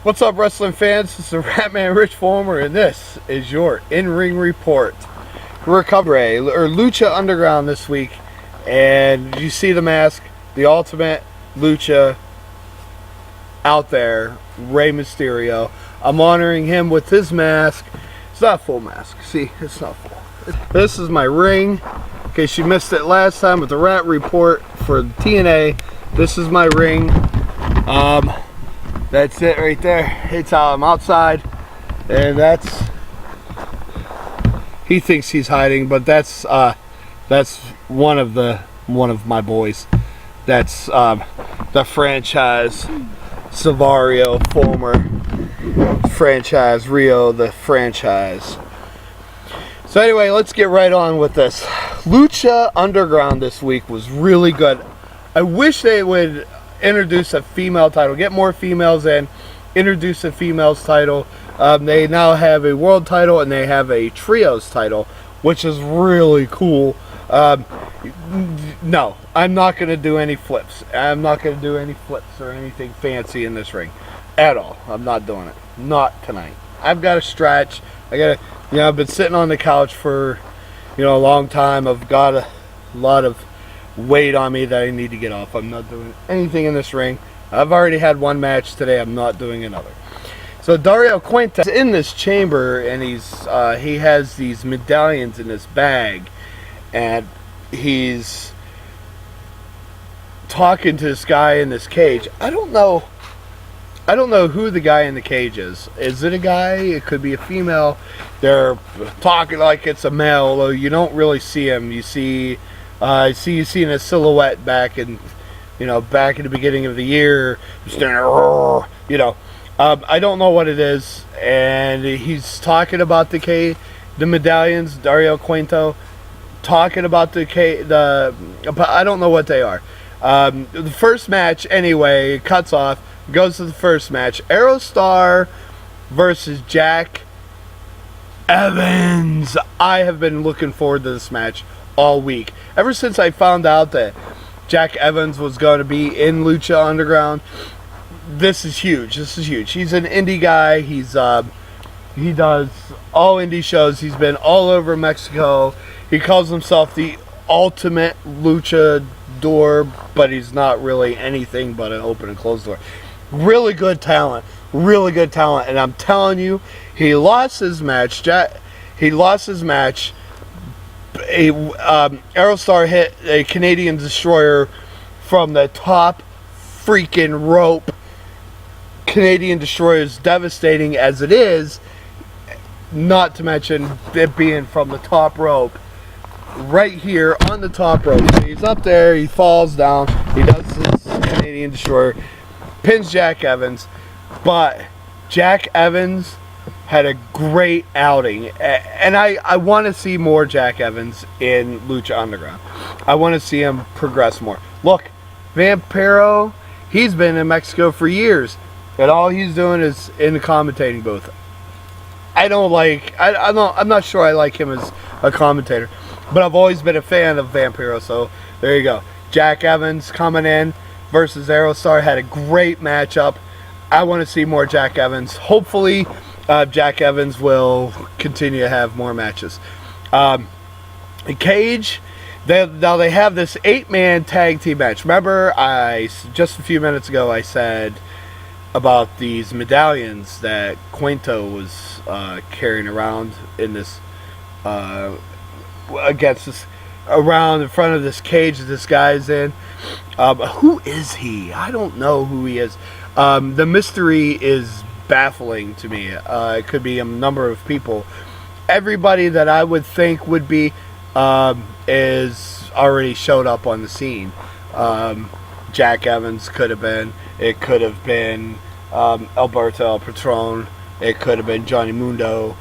What's up, wrestling fans? This is Ratman Rich Former, and this is your In-Ring Report. We're covering Lucha Underground this week, and you see the mask, the ultimate Lucha out there, Rey Mysterio. I'm honoring him with his mask. It's not a full mask. See, it's not full. This is my ring. In case you missed it last time with the Ratt Report for TNA, this is my ring. That's it right there. It's how I'm outside, and that's, he thinks he's hiding, but that's one of my boys. That's the franchise Savario, former franchise Rio, the franchise. So anyway, let's get right on with this. Lucha Underground this week was really good. I wish they would introduce a female title, get more females in, introduce a females title. They now have a world title and they have a trios title, which is really cool. No, I'm not going to do any flips. I'm not going to do any flips or anything fancy in this ring at all. I'm not doing it. Not tonight. I've got to stretch. I got to, I've been sitting on the couch for, a long time. I've got a lot of weight on me that I need to get off. I'm not doing anything in this ring. I've already had one match today. I'm not doing another. So Dario Cueto is in this chamber, and he has these medallions in his bag, and he's talking to this guy in this cage. I don't know who the guy in the cage is. Is it a guy? It could be a female. They're talking like it's a male, although you don't really see him. You see you seeing a silhouette back in the beginning of the year. I don't know what it is, and he's talking about the medallions. Dario Cueto talking about but I don't know what they are. The first match, anyway, it cuts off. Goes to the first match. Aerostar versus Jack Evans. I have been looking forward to this match all week. Ever since I found out that Jack Evans was going to be in Lucha Underground, this is huge. This is huge. He's an indie guy. He does all indie shows. He's been all over Mexico. He calls himself the ultimate luchador, but he's not really anything but an open and closed door. Really good talent. Really good talent. And I'm telling you, he lost his match. Aerostar hit a Canadian Destroyer from the top freaking rope. Canadian Destroyer is devastating as it is, not to mention it being from the top rope. Right here on the top rope. So he's up there, he falls down, he does his Canadian Destroyer, pins Jack Evans, but Jack Evans had a great outing, and I want to see more Jack Evans in Lucha Underground. I want to see him progress more. Look, Vampiro, he's been in Mexico for years, and all he's doing is in the commentating booth. I'm not sure I like him as a commentator, but I've always been a fan of Vampiro, so there you go. Jack Evans coming in versus Aerostar, had a great matchup. I want to see more Jack Evans. Hopefully, Jack Evans will continue to have more matches. Cage, now they have this 8-man tag team match. Remember, just a few minutes ago I said about these medallions that Cueto was carrying around in this around in front of this cage that this guy's in. Who is he? I don't know who he is. The mystery is baffling to me. It could be a number of people. Everybody that I would think would be is already showed up on the scene. Jack Evans could have been. It could have been Alberto El Patron. It could have been Johnny Mundo.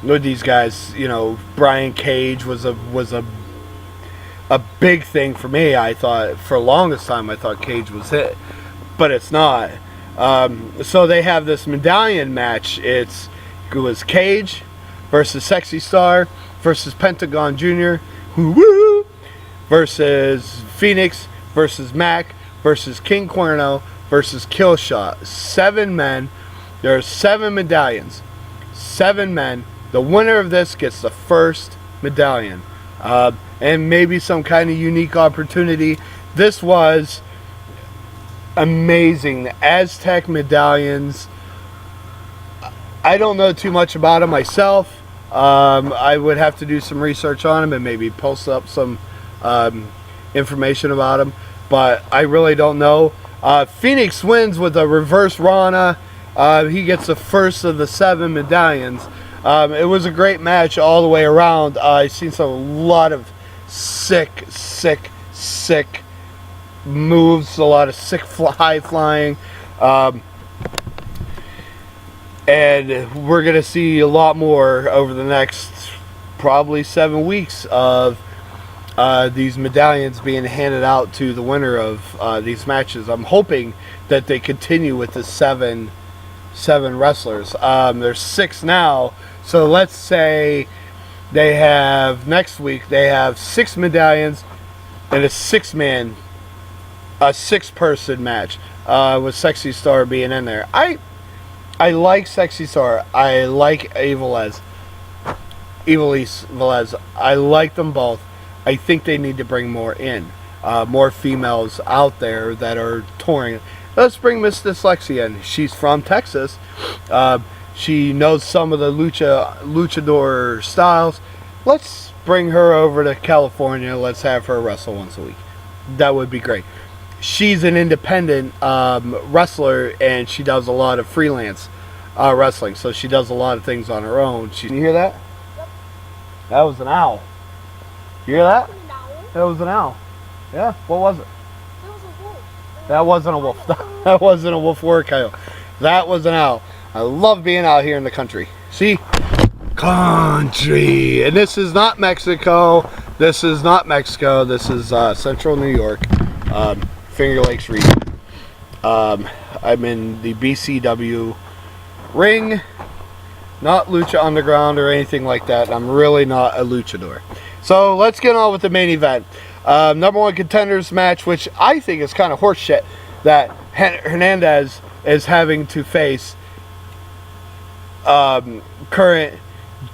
With these guys, Brian Cage was a big thing for me. I thought for the longest time I thought Cage was it, but it's not. So they have this medallion match. It was Cage versus Sexy Star versus Pentagon Jr. versus Phoenix versus Mac versus King Cuerno versus Killshot. 7 men. There are 7 medallions. 7 men. The winner of this gets the first medallion. And maybe some kind of unique opportunity. This was amazing. The Aztec medallions. I don't know too much about them myself. I would have to do some research on them and maybe post up some information about them. But I really don't know. Phoenix wins with a reverse Rana. He gets the first of the 7 medallions. It was a great match all the way around. I've seen a lot of sick moves, a lot of sick high flying. And we're going to see a lot more over the next probably 7 weeks of these medallions being handed out to the winner of these matches. I'm hoping that they continue with the seven wrestlers. There's 6 now, so let's say they have next week they have 6 medallions and a 6-person match with Sexy Star being in there. I like Sexy Star. I like Ivelisse Velez. I like them both. I think they need to bring more in. More females out there that are touring. Let's bring Miss Dyslexia in. She's from Texas. She knows some of the luchador styles. Let's bring her over to California. Let's have her wrestle once a week. That would be great. She's an independent wrestler, and she does a lot of freelance wrestling. So she does a lot of things on her own. You hear that? Yep. That was an owl. You hear that? That was an owl. Yeah. What was it? That was a wolf. That wasn't a wolf. That wasn't a wolf or a coyote. That was an owl. I love being out here in the country. See? Country. And this is not Mexico. This is not Mexico. This is central New York. Finger Lakes region. I'm in the BCW ring, not Lucha Underground or anything like that. I'm really not a luchador. So let's get on with the main event. Number 1 contenders match, which I think is kind of horseshit that Hernandez is having to face current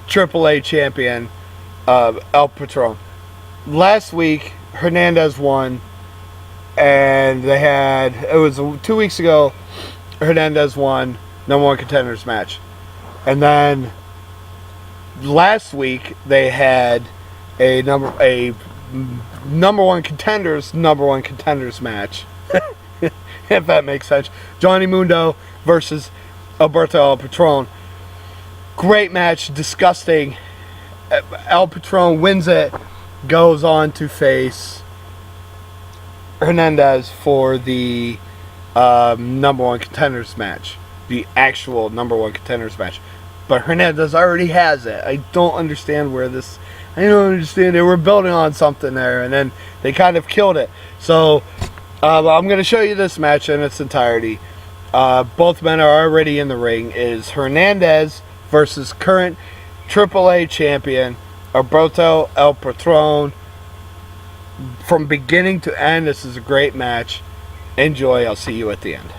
AAA champion El Patron. Last week Hernandez won. And it was 2 weeks ago, Hernandez won number 1 contenders match. And then last week they had a number 1 contenders match. If that makes sense. Johnny Mundo versus Alberto El Patron. Great match, disgusting. El Patron wins it, goes on to face Hernandez for the number 1 contenders match, the actual number 1 contenders match. But Hernandez already has it. I don't understand they were building on something there, and then they kind of killed it. So I'm going to show you this match in its entirety. Both men are already in the ring. It is Hernandez versus current AAA champion Alberto El Patron. From beginning to end, this is a great match. Enjoy. I'll see you at the end.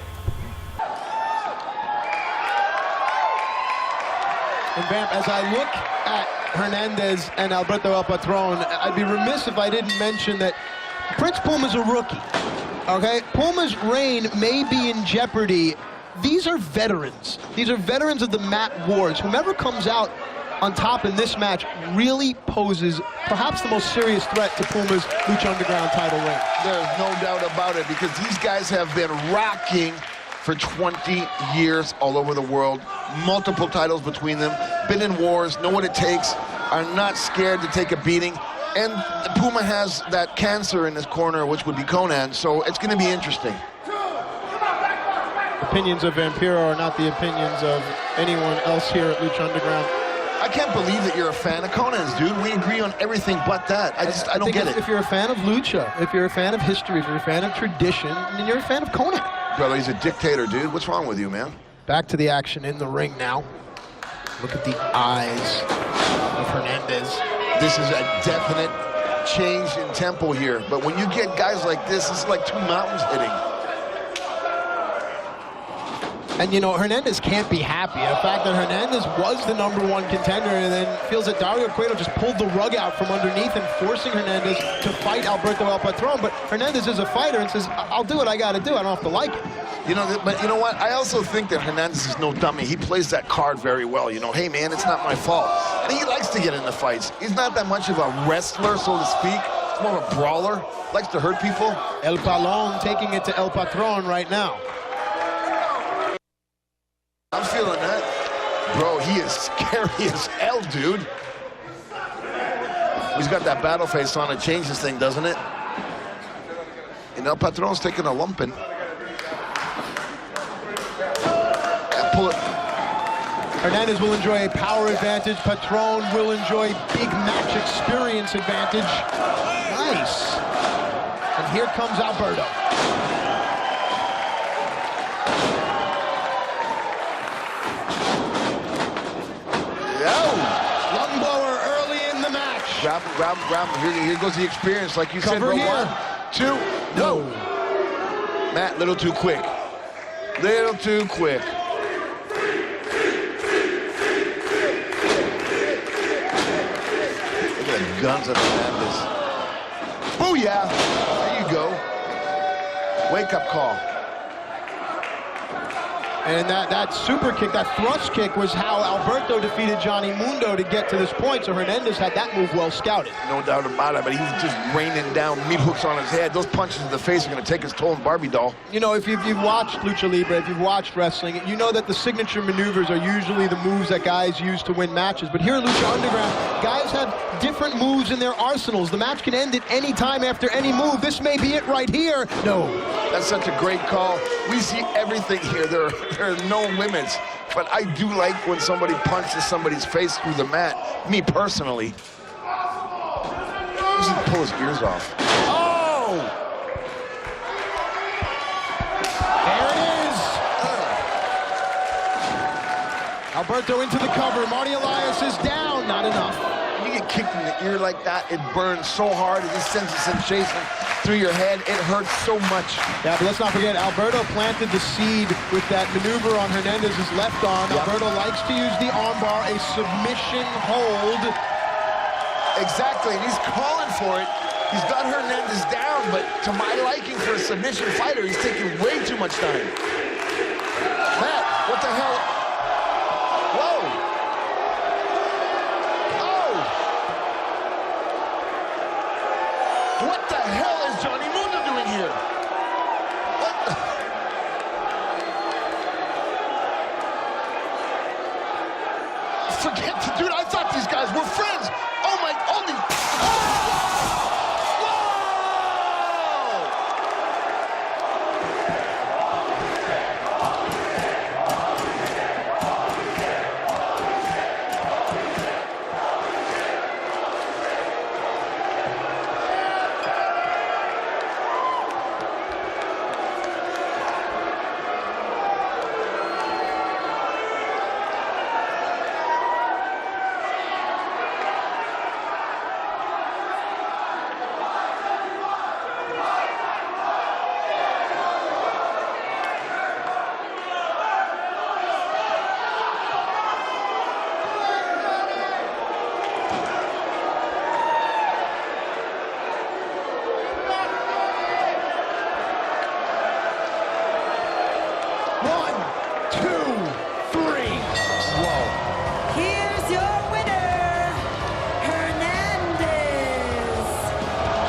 And Vamp, as I look at Hernandez and Alberto El Patron, I'd be remiss if I didn't mention that Prince Puma's a rookie. Okay? Puma's reign may be in jeopardy. These are veterans. These are veterans of the mat wars. Whomever comes out on top in this match really poses perhaps the most serious threat to Puma's Lucha Underground title reign. There's no doubt about it, because these guys have been rocking for 20 years all over the world. Multiple titles between them, been in wars, know what it takes, are not scared to take a beating. And Puma has that cancer in his corner, which would be Conan, so it's going to be interesting. Opinions of Vampiro are not the opinions of anyone else here at Lucha Underground. I can't believe that you're a fan of Conan's, dude. We agree on everything but that. I don't get it. If you're a fan of Lucha, if you're a fan of history, if you're a fan of tradition, then you're a fan of Conan. Brother, he's a dictator, dude. What's wrong with you, man? Back to the action in the ring now. Look at the eyes of Hernandez. This is a definite change in tempo here. But when you get guys like this is like 2 mountains hitting. And, you know, Hernandez can't be happy. The fact that Hernandez was the #1 contender and then feels that Dario Cueto just pulled the rug out from underneath him, forcing Hernandez to fight Alberto El Patron. But Hernandez is a fighter and says, I'll do what I got to do. I don't have to like it. You know, but you know what? I also think that Hernandez is no dummy. He plays that card very well. You know, hey, man, it's not my fault. And he likes to get into fights. He's not that much of a wrestler, so to speak. He's more of a brawler. Likes to hurt people. El Palon taking it to El Patron right now. I'm feeling that. Bro, he is scary as hell, dude. He's got that battle face on. It changes thing, doesn't it? And El Patron's taking a lumping. Pull it. Hernandez will enjoy a power advantage. Patron will enjoy big match experience advantage. Nice. And here comes Alberto. Lung blower early in the match. Grab him, grab him, grab him. Here goes the experience, like you said, Cover bro. here. 1, 2, no. Matt, little too quick. Little too quick. Look at the guns of Hernandez. Booyah! There you go. Wake-up call. And that super kick, that thrust kick, was how Alberto defeated Johnny Mundo to get to this point. So Hernandez had that move well scouted. No doubt about it, but he was just raining down meat hooks on his head. Those punches in the face are going to take his toll in Barbie doll. You know, if you've watched Lucha Libre, if you've watched wrestling, you know that the signature maneuvers are usually the moves that guys use to win matches. But here at Lucha Underground, guys have different moves in their arsenals. The match can end at any time after any move. This may be it right here. No. That's such a great call. We see everything here. There are no limits. But I do like when somebody punches somebody's face through the mat. Me personally. He should pull his ears off. Oh! There it is. Alberto into the cover. Marty Elias is down. Not enough. When you get kicked in the ear like that, it burns so hard. It just sends a sensation through your head. It hurts so much. Yeah, but let's not forget, Alberto planted the seed with that maneuver on Hernandez's left arm. Yep. Alberto likes to use the armbar, a submission hold. Exactly, and he's calling for it. He's got Hernandez down, but to my liking for a submission fighter, he's taking way too much time. Matt, what the hell? Whoa! Oh! What the hell is Johnny Mundo doing here? What the? Forget the dude, I thought these guys were friends. Oh my, holy.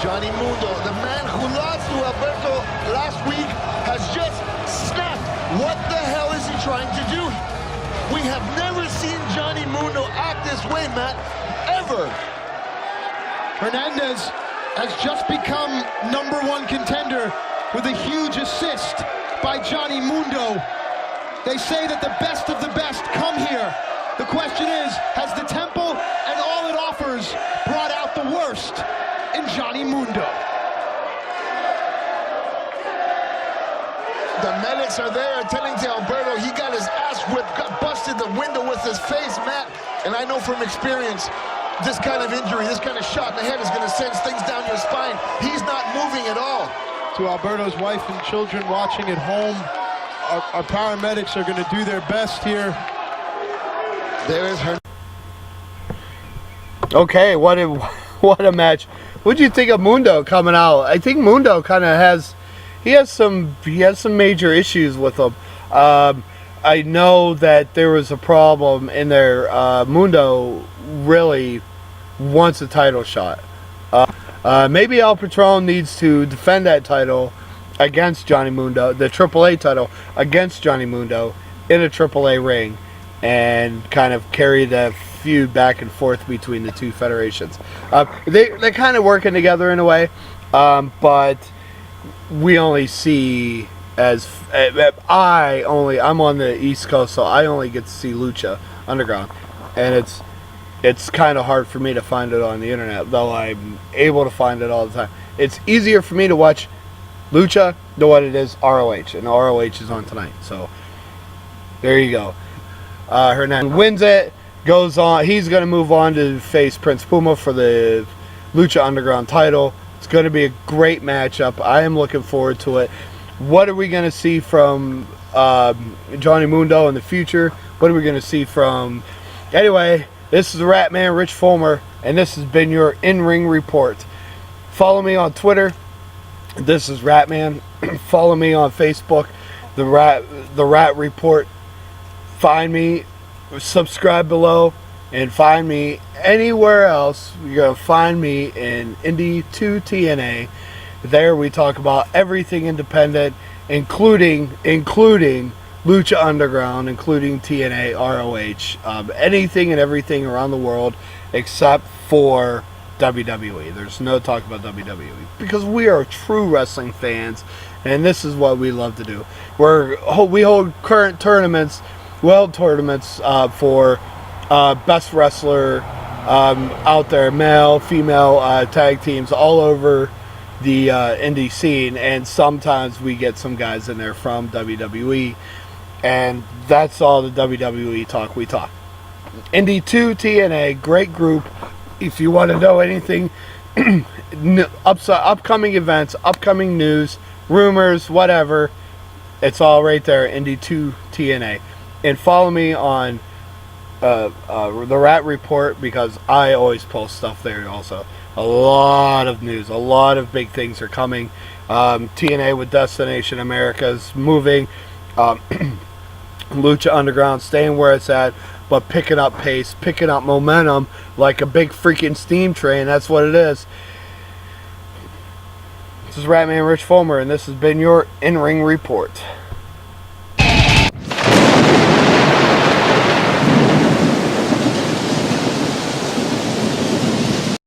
Johnny Mundo, the man who lost to Alberto last week, has just snapped. What the hell is he trying to do? We have never seen Johnny Mundo act this way, Matt, ever. Hernandez has just become #1 contender with a huge assist by Johnny Mundo. They say that the best of the best come here. The question is, has the temple and all it offers brought out the worst in Johnny Mundo? The medics are there attending to Alberto. He got his ass whipped, got busted the window with his face, Matt. And I know from experience, this kind of injury, this kind of shot in the head is gonna send things down your spine. He's not moving at all. To Alberto's wife and children watching at home, our paramedics are going to do their best here. There is her. Okay, what a match. What'd you think of Mundo coming out? I think Mundo kind of has some major issues with him. I know that there was a problem in there. Mundo really wants a title shot. Maybe El Patron needs to defend that title against Johnny Mundo, the AAA title against Johnny Mundo in a AAA ring, and kind of carry the feud back and forth between the two federations. They're kind of working together in a way, but we only see I'm on the East Coast, so I only get to see Lucha Underground, and it's kind of hard for me to find it on the internet, though I'm able to find it all the time. It's easier for me to watch Lucha than what it is ROH, and ROH is on tonight, so there you go. Hernandez wins it, goes on. He's going to move on to face Prince Puma for the Lucha Underground title. It's going to be a great matchup. I am looking forward to it. What are we going to see from Johnny Mundo in the future? What are we going to see from... Anyway, this is the Rat Man, Rich Fulmer, and this has been your In-Ring Report. Follow me on Twitter. This is Rat Man. Follow me on Facebook, the Ratt Report. Find me, subscribe below, and find me anywhere else. You're going to find me in Indie 2 TNA. There we talk about everything independent, including Lucha Underground, including TNA, ROH, anything and everything around the world except for WWE. There's no talk about WWE because we are true wrestling fans, and this is what we love to do. We hold current tournaments, world tournaments for best wrestler out there, male, female tag teams all over the indie scene, and sometimes we get some guys in there from WWE, and that's all the WWE talk we talk. Indie 2 TNA, great group. If you want to know anything, upcoming events, upcoming news, rumors, whatever, it's all right there, Indie 2 TNA. And follow me on the Ratt Report, because I always post stuff there also. A lot of news, a lot of big things are coming. TNA with Destination America's moving. Lucha Underground staying where it's at, but picking up pace, picking up momentum like a big freaking steam train. That's what it is. This is Ratman Rich Fulmer, and this has been your In-Ring Report.